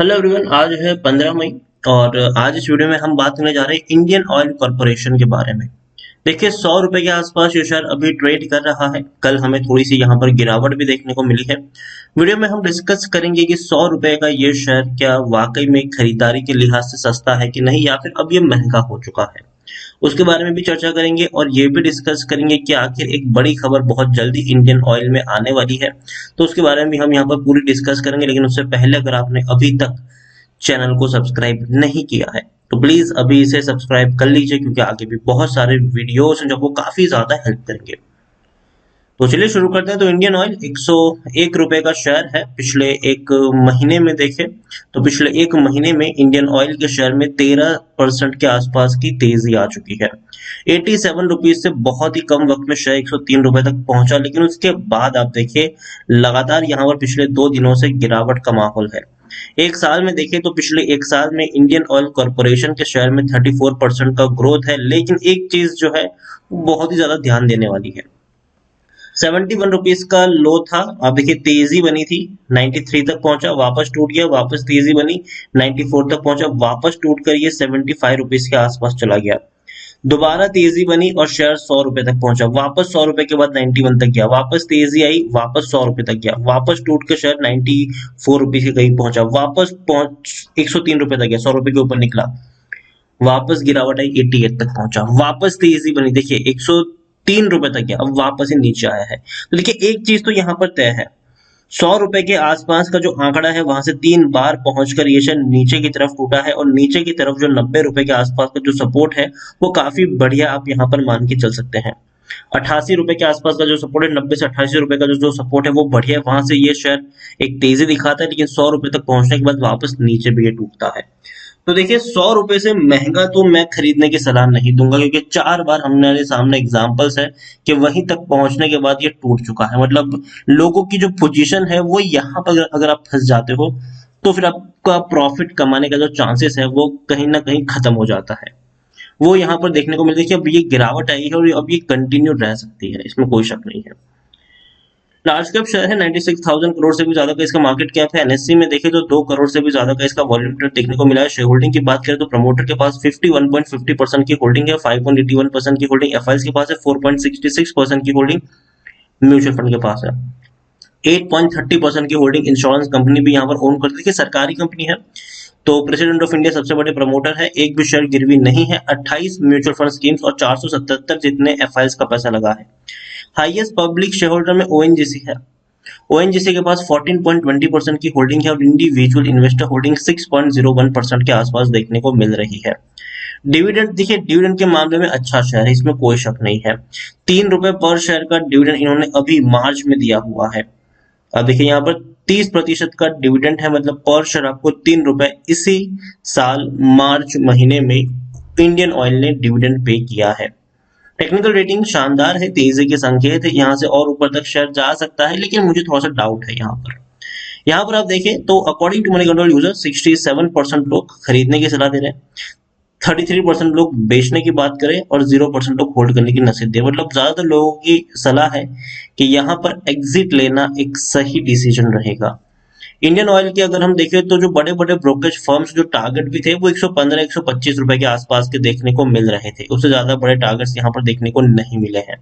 Hello everyone, आज है 15 मई और आज इस वीडियो में हम बात करने जा रहे हैं इंडियन ऑयल कॉर्पोरेशन के बारे में। देखिए, 100 रुपए के आसपास ये शेयर अभी ट्रेड कर रहा है। कल हमें थोड़ी सी यहाँ पर गिरावट भी देखने को मिली है। वीडियो में हम डिस्कस करेंगे कि 100 रुपए का ये शेयर क्या वाकई में खरीदारी के लिहाज से सस्ता है कि नहीं, या फिर अब ये महंगा हो चुका है। उसके बारे में भी चर्चा करेंगे और ये भी डिस्कस करेंगे कि आखिर एक बड़ी खबर बहुत जल्दी इंडियन ऑयल में आने वाली है, तो उसके बारे में भी हम यहाँ पर पूरी डिस्कस करेंगे। लेकिन उससे पहले अगर आपने अभी तक चैनल को सब्सक्राइब नहीं किया है तो प्लीज अभी इसे सब्सक्राइब कर लीजिए, क्योंकि आगे भी बहुत सारे वीडियोस हैं जो आपको काफी ज्यादा हेल्प करेंगे। तो चलिए शुरू करते हैं। तो इंडियन ऑयल 101 रुपए का शेयर है। पिछले एक महीने में देखें तो पिछले एक महीने में इंडियन ऑयल के शेयर में 13% के आसपास की तेजी आ चुकी है। 87 रुपीज से बहुत ही कम वक्त में शेयर 103 रुपए तक पहुंचा, लेकिन उसके बाद आप देखिए लगातार यहाँ पर पिछले 2 दिनों से गिरावट का माहौल है। एक साल में देखें तो पिछले एक साल में इंडियन ऑयल कॉर्पोरेशन के शेयर में 34% का ग्रोथ है। लेकिन एक चीज जो है बहुत ही ज्यादा ध्यान देने वाली है। 71 रुपीज का लो था, आप देखिए तेजी बनी थी, 93 तक पहुंचा, वापस टूट गया, वापस तेजी बनी, 94 तक पहुंचा, वापस टूट कर ये 75 रुपीज के आसपास चला गया। दोबारा तेजी बनी और शेयर 100 रुपए तक पहुंचा, वापस 100 रुपए के बाद 91 तक गया, वापस तेजी आई, वापस 100 रुपए तक गया, वापस टूट के शेयर 94 रुपीज के करीब पहुंचा, वापस 103 रुपए तक गया, 100 रुपए के ऊपर निकला, वापस गिरावट आई, 88 तक पहुंचा, वापस तेजी बनी, देखिए 103 रुपए तक गया, अब वापस ही नीचे आया है। तो देखिए एक चीज तो यहाँ पर तय है, 100 रुपए के आसपास का जो आंकड़ा है वहां से 3 बार पहुंचकर ये शेयर नीचे की तरफ टूटा है, और नीचे की तरफ जो 90 रुपए के आसपास का जो सपोर्ट है वो काफी बढ़िया आप यहाँ पर मान के चल सकते हैं। 88 रुपए के आसपास का जो सपोर्ट है, 90 से 88 रुपए का जो सपोर्ट है वो बढ़िया है, वहां से ये शेयर एक तेजी दिखाता है, लेकिन 100 रुपए तक पहुंचने के बाद वापस नीचे भी ये टूटता है। तो देखिए 100 रुपए से महंगा तो मैं खरीदने की सलाह नहीं दूंगा, क्योंकि 4 बार हमारे सामने एग्जांपल्स है कि वहीं तक पहुंचने के बाद ये टूट चुका है। मतलब लोगों की जो पोजीशन है वो यहाँ पर अगर आप फंस जाते हो तो फिर आपका प्रॉफिट कमाने का जो चांसेस है वो कहीं ना कहीं खत्म हो जाता है। वो यहाँ पर देखने को मिलता है कि अब ये गिरावट आई है और अब ये कंटिन्यू रह सकती है, इसमें कोई शक नहीं है। लार्ज कैप शेयर है, 96,000 करोड़ से भी ज्यादा का इसका मार्केट कैप है। एनएससी में देखें तो 2 करोड़ से भी ज्यादा का इसका वॉल्यूम ट्रेड देखने को मिला है। शेयर होल्डिंग की बात करें तो प्रमोटर के पास 51.50% की होल्डिंग है, 5.81% की होल्डिंग एफआईएस के पास है, 4.66% की होल्डिंग म्यूचुअल फंड के पास है, 8.30% की होल्डिंग इंश्योरेंस कंपनी भी यहाँ पर ओन करती है, सरकारी कंपनी है। तो प्रेसिडेंट ऑफ इंडिया सबसे बड़े प्रमोटर है, एक भी शेयर गिरवी नहीं है, 28 म्यूचुअल फंड स्कीम्स और 477 जितने एफआईएस का पैसा लगा है। हाईएस्ट पब्लिक शेयर होल्डर में ओएनजीसी है। ओएनजीसी के पास 14.20% की होल्डिंग है और इंडिविजुअल इन्वेस्टर होल्डिंग 6.01% के आसपास देखने को मिल रही है। डिविडेंड देखिए, डिविडेंड के मामले में अच्छा शेयर है, इसमें कोई शक नहीं है। 3 रुपए पर शेयर का डिविडेंड इन्होंने अभी मार्च में दिया हुआ है। अब देखिए यहाँ पर 30% का डिविडेंड है, मतलब पर शेयर आपको 3 रुपए इसी साल मार्च महीने में इंडियन ऑयल ने डिविडेंड पे किया है। टेक्निकल रेटिंग शानदार है, तेजी के संकेत है, यहाँ से और ऊपर तक शेयर जा सकता है, लेकिन मुझे थोड़ा सा डाउट है यहाँ पर। यहाँ पर आप देखें तो according to Moneycontrol user 67% लोग खरीदने की सलाह दे रहे हैं, 33% लोग बेचने की बात करें और 0% लोग होल्ड करने की नसीहत दे। मतलब ज्यादातर लोगों की सलाह है कि यहाँ पर एग्जिट लेना एक सही डिसीजन रहेगा। इंडियन ऑयल के अगर हम देखें तो जो बड़े बड़े ब्रोकरेज फर्म्स जो टारगेट भी थे वो 115-125 रुपए के आसपास के देखने को मिल रहे थे, उससे ज्यादा बड़े टारगेट्स यहाँ पर देखने को नहीं मिले हैं।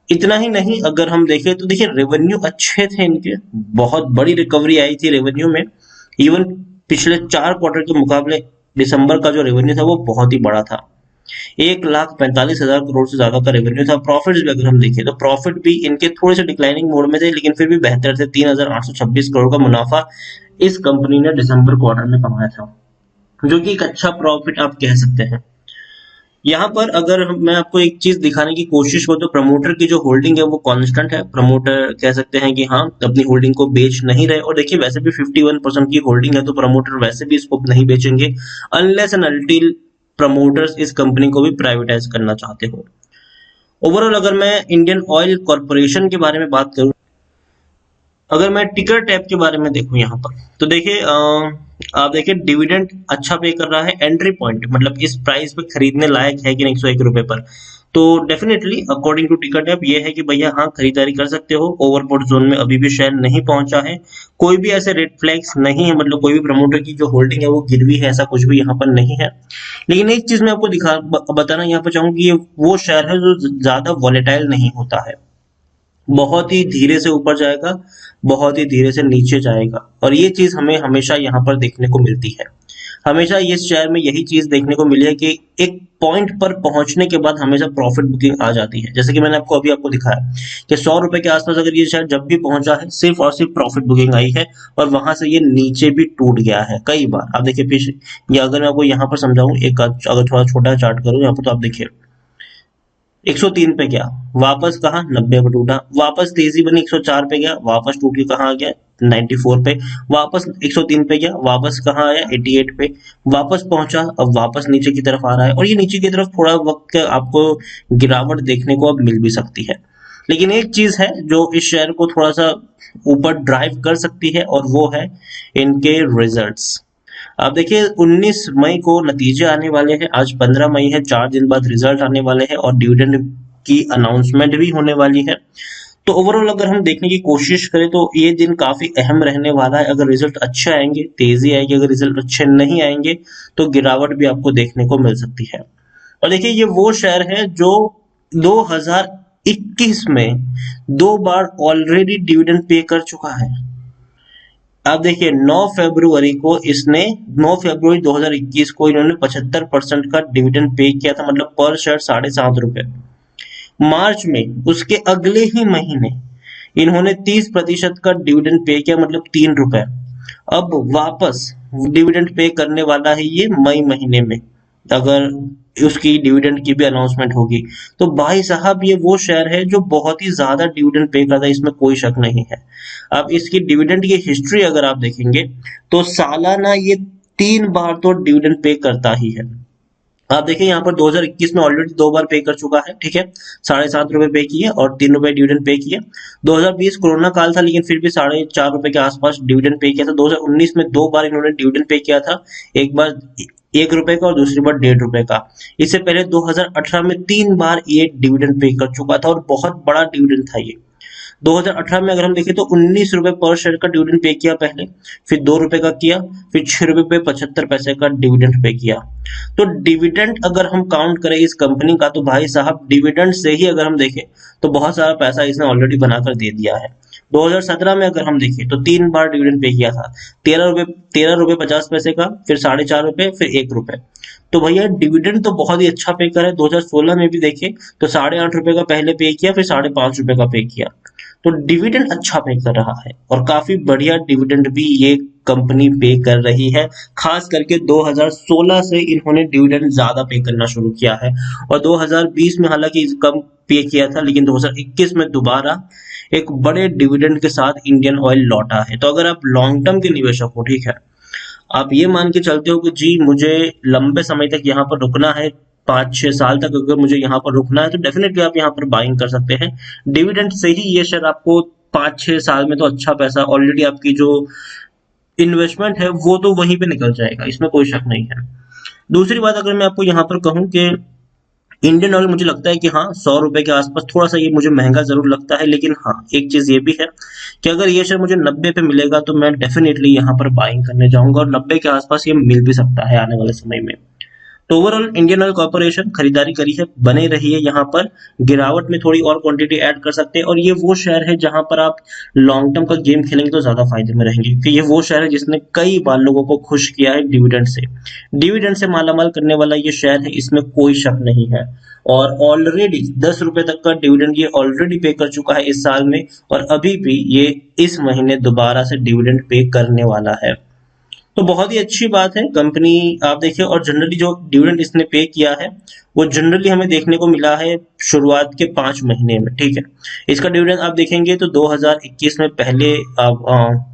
इतना ही नहीं, अगर हम देखें तो देखिए रेवेन्यू अच्छे थे इनके, बहुत बड़ी रिकवरी आई थी रेवेन्यू में। इवन पिछले 4 क्वार्टर के मुकाबले दिसंबर का जो रेवेन्यू था वो बहुत ही बड़ा था, 1,45,000 करोड़ से ज्यादा का रेवेन्यू था। प्रॉफिट्स भी अगर हम देखें तो प्रॉफिट भी इनके थोड़े से डिक्लाइनिंग मोड में थे, लेकिन फिर भी बेहतर थे। 3,826 करोड़ का मुनाफा इस कंपनी ने दिसंबर क्वार्टर में कमाया था, जो कि एक अच्छा प्रॉफिट आप कह सकते हैं। यहाँ पर अगर मैं आपको एक चीज दिखाने की कोशिश करूँ तो प्रमोटर की जो होल्डिंग है वो कांस्टेंट है। प्रमोटर कह सकते हैं कि हाँ अपनी होल्डिंग को बेच नहीं रहे, और देखिए वैसे भी 51% की होल्डिंग है तो प्रमोटर वैसे भी इसको नहीं बेचेंगे अनलेस एंड अनटिल प्रमोटर्स इस कंपनी को भी प्राइवेटाइज करना चाहते हो। ओवरऑल अगर मैं इंडियन ऑयल कॉर्पोरेशन के बारे में बात करूं, अगर मैं टिकर टैप के बारे में देखूं यहाँ पर तो देखिए आप देखिए डिविडेंड अच्छा पे कर रहा है। एंट्री पॉइंट मतलब इस प्राइस पे खरीदने लायक है कि नहीं 101 रुपए पर, तो definitely according to ticket app ये है कि भैया हाँ खरीदारी कर सकते हो। ओवरबॉट जोन में अभी भी शेयर नहीं पहुंचा है, कोई भी ऐसे रेड फ्लैग्स नहीं है, मतलब कोई भी प्रमोटर की जो होल्डिंग है वो गिरवी है, ऐसा कुछ भी यहाँ पर नहीं है। लेकिन एक चीज मैं आपको बताना यहाँ पर चाहूँ कि ये वो शेयर है जो ज्यादा वॉलेटाइल नहीं होता है, बहुत ही धीरे से ऊपर जाएगा, बहुत ही धीरे से नीचे जाएगा, और ये चीज हमें हमेशा यहाँ पर देखने को मिलती है। हमेशा ये शेयर में यही चीज देखने को मिली है कि एक पॉइंट पर पहुंचने के बाद हमेशा प्रॉफिट बुकिंग आ जाती है। जैसे कि मैंने आपको दिखाया कि 100 रुपए के आसपास अगर ये शेयर जब भी पहुंचा है, सिर्फ और सिर्फ प्रॉफिट बुकिंग आई है, और वहां से ये नीचे भी टूट गया है कई बार। आप देखिए पीछे, या अगर मैं आपको यहाँ पर समझाऊं, एक अगर थोड़ा छोटा चार्ट करूं यहाँ पर, तो आप देखिए 103 पे गया, वापस कहा 90 पे टूटा, वापस तेजी बनी 104 पे गया, वापस टूट के कहाँ आ गया 94 पे, वापस 103 पे गया, वापस कहाँ आया 88 पे, वापस पहुंचा, अब वापस नीचे की तरफ आ रहा है। और ये नीचे की तरफ थोड़ा वक्त आपको गिरावट देखने को अब मिल भी सकती है। लेकिन एक चीज है जो इस शेयर को थोड़ा सा ऊपर ड्राइव कर सकती है, और वो है इनके रिजल्ट्स। आप देखिए 19 मई को नतीजे आने वाले हैं, आज 15 मई है, 4 दिन बाद रिजल्ट आने वाले हैं, और डिविडेंड की अनाउंसमेंट भी होने वाली है। तो ओवरऑल अगर हम देखने की कोशिश करें तो ये दिन काफी अहम रहने वाला है। अगर रिजल्ट अच्छे आएंगे तेजी आएगी, अगर रिजल्ट अच्छे नहीं आएंगे तो गिरावट भी आपको देखने को मिल सकती है। और देखिए ये वो शेयर है जो 2021 में 2 बार ऑलरेडी डिविडेंड पे कर चुका है। आप देखिए 9 फरवरी को इसने 9 फरवरी 2021 को इन्होंने 75% का डिविडेंड पे किया था, मतलब पर शेयर 7.5 रुपए। मार्च में उसके अगले ही महीने इन्होंने 30% का डिविडेंड पे किया, मतलब 3 रुपए। अब वापस डिविडेंड पे करने वाला है ये मई महीने में, अगर उसकी डिविडेंड की भी अनाउंसमेंट होगी। तो भाई साहब ये वो शेयर है जो बहुत ही ज्यादा डिविडेंड पे करता है, इसमें कोई शक नहीं है। अब इसकी डिविडेंड की हिस्ट्री अगर आप देखेंगे तो सालाना ये 3 बार तो डिविडेंड पे करता ही है। आप देखिए यहाँ पर 2021 में ऑलरेडी 2 बार पे कर चुका है, ठीक है, 7.5 रुपए पे किए और 3 रुपए डिविडेंड पे किए। 2020 कोरोना काल था, लेकिन फिर भी 4.5 रुपए के आसपास डिविडेंड पे किया था। 2019 में 2 बार इन्होंने डिविडेंड पे किया था, एक बार 1 रुपए का और दूसरी बार 1.5 रुपए का। इससे पहले 2018 में 3 बार ये डिविडेंड पे कर चुका था, और बहुत बड़ा डिविडेंड था ये। 2018 में अगर हम देखें तो 19 रुपए पर शेयर का डिविडेंड पे किया पहले, फिर 2 रुपए का किया, फिर 6 रुपए पे 75 पैसे का डिविडेंड पे किया। तो डिविडेंड अगर हम काउंट करें इस कंपनी का, तो भाई साहब डिविडेंड से ही अगर हम देखें तो बहुत सारा पैसा इसने ऑलरेडी बनाकर दे दिया है। 2017 में अगर हम देखें तो 3 बार डिविडेंड पे किया था, 13 रुपए 50 पैसे का, फिर 4.5 रुपए, फिर 1 रुपए। तो भैया डिविडेंड तो बहुत ही अच्छा पे कर है। 2016 में भी देखे तो 8.5 रुपए का पहले पे किया, फिर 5.5 रुपए का पे किया। तो डिविडेंड अच्छा पे कर रहा है, और काफी बढ़िया डिविडेंड भी ये कंपनी पे कर रही है। खास करके 2016 से इन्होंने डिविडेंड ज्यादा पे करना शुरू किया है, और 2020 में हालांकि कम पे किया था, लेकिन 2021 में दोबारा एक बड़े डिविडेंड के साथ इंडियन ऑयल लौटा है। तो अगर आप लॉन्ग टर्म के निवेशक हो, ठीक है, आप ये मान के चलते हो कि जी मुझे लंबे समय तक यहाँ पर रुकना है, 5-6 साल तक अगर मुझे यहाँ पर रुकना है, तो डेफिनेटली आप यहाँ पर बाइंग कर सकते हैं। डिविडेंड से ही ये शेयर आपको 5-6 साल में तो अच्छा पैसा, ऑलरेडी आपकी जो इन्वेस्टमेंट है वो तो वहीं पे निकल जाएगा, इसमें कोई शक नहीं है। दूसरी बात अगर मैं आपको यहाँ पर कहूँ कि इंडियन ऑयल मुझे लगता है कि हाँ 100 रुपए के आसपास थोड़ा सा ये मुझे महंगा जरूर लगता है, लेकिन हाँ एक चीज ये भी है कि अगर ये शेयर मुझे 90 पे मिलेगा तो मैं डेफिनेटली यहाँ पर बाइंग करने जाऊंगा, और 90 के आसपास ये मिल भी सकता है आने वाले समय में। तो ओवरऑल इंडियन ऑयल कॉर्पोरेशन खरीदारी करी है, बने रही है यहाँ पर, गिरावट में थोड़ी और क्वांटिटी ऐड कर सकते हैं। और ये वो शेयर है जहां पर आप लॉन्ग टर्म का गेम खेलेंगे तो ज्यादा फायदे में रहेंगे, क्योंकि ये वो शेयर है जिसने कई बार लोगों को खुश किया है डिविडेंड से मालामाल करने वाला ये शेयर है, इसमें कोई शक नहीं है। और ऑलरेडी 10 रुपए तक का डिविडेंड ये ऑलरेडी पे कर चुका है इस साल में, और अभी भी ये इस महीने दोबारा से डिविडेंड पे करने वाला है। तो बहुत ही अच्छी बात है कंपनी, आप देखिए। और जनरली जो डिविडेंड इसने पे किया है वो जनरली हमें देखने को मिला है शुरुआत के 5 महीने में, ठीक है। इसका डिविडेंड आप देखेंगे तो 2021 में पहले आप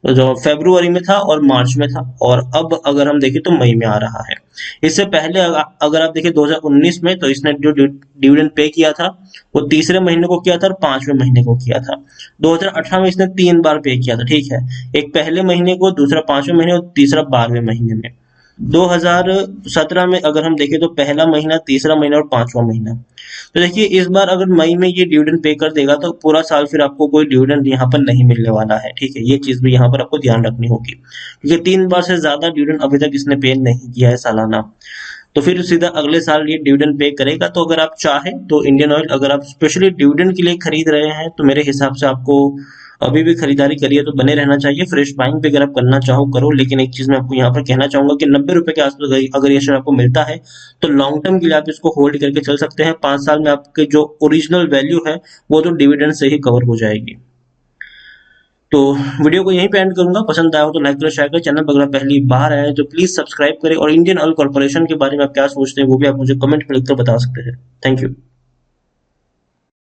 जो फरवरी में था और मार्च में था, और अब अगर हम देखें तो मई में आ रहा है। इससे पहले अगर आप देखें 2019 में, तो इसने जो डिविडेंड पे किया था वो तीसरे महीने को किया था और 5वें महीने को किया था। 2018 में इसने 3 बार पे किया था, ठीक है, एक पहले महीने को, दूसरा 5वें महीने और तीसरा 12वें महीने में। 2017 में अगर हम देखें तो पहला महीना, तीसरा महीना और 5वां महीना। तो देखिए इस बार अगर मई में ये डिविडेंड पे कर देगा तो पूरा साल फिर आपको कोई डिविडेंड यहाँ पर नहीं मिलने वाला है, ठीक है। ये चीज भी यहाँ पर आपको ध्यान रखनी होगी, क्योंकि 3 बार से ज्यादा डिविडेंड अभी तक इसने पे नहीं किया है सालाना। तो फिर सीधा अगले साल ये डिविडेंड पे करेगा। तो अगर आप चाहें तो इंडियन ऑयल अगर आप स्पेशली डिविडेंड के लिए खरीद रहे हैं तो मेरे हिसाब से आपको अभी भी खरीदारी करिए तो बने रहना चाहिए। फ्रेश बाइंग पे अगर आप करना चाहो करो, लेकिन एक चीज मैं आपको यहाँ पर कहना चाहूंगा कि 90 रुपए के आसपास अगर ये शेयर आपको मिलता है तो लॉन्ग टर्म के लिए आप इसको होल्ड करके चल सकते हैं। 5 साल में आपके जो ओरिजिनल वैल्यू है वो तो डिविडेंड से ही कवर हो जाएगी। तो वीडियो को यहीं पे एंड करूंगा। पसंद आया हो तो लाइक करें, शेयर करें। चैनल पर अगर पहली बार आए तो प्लीज सब्सक्राइब करें, और इंडियन ऑयल कॉर्पोरेशन के बारे में आप क्या सोचते हैं वो भी आप मुझे कमेंट में लिखकर बता सकते हैं। Thank you.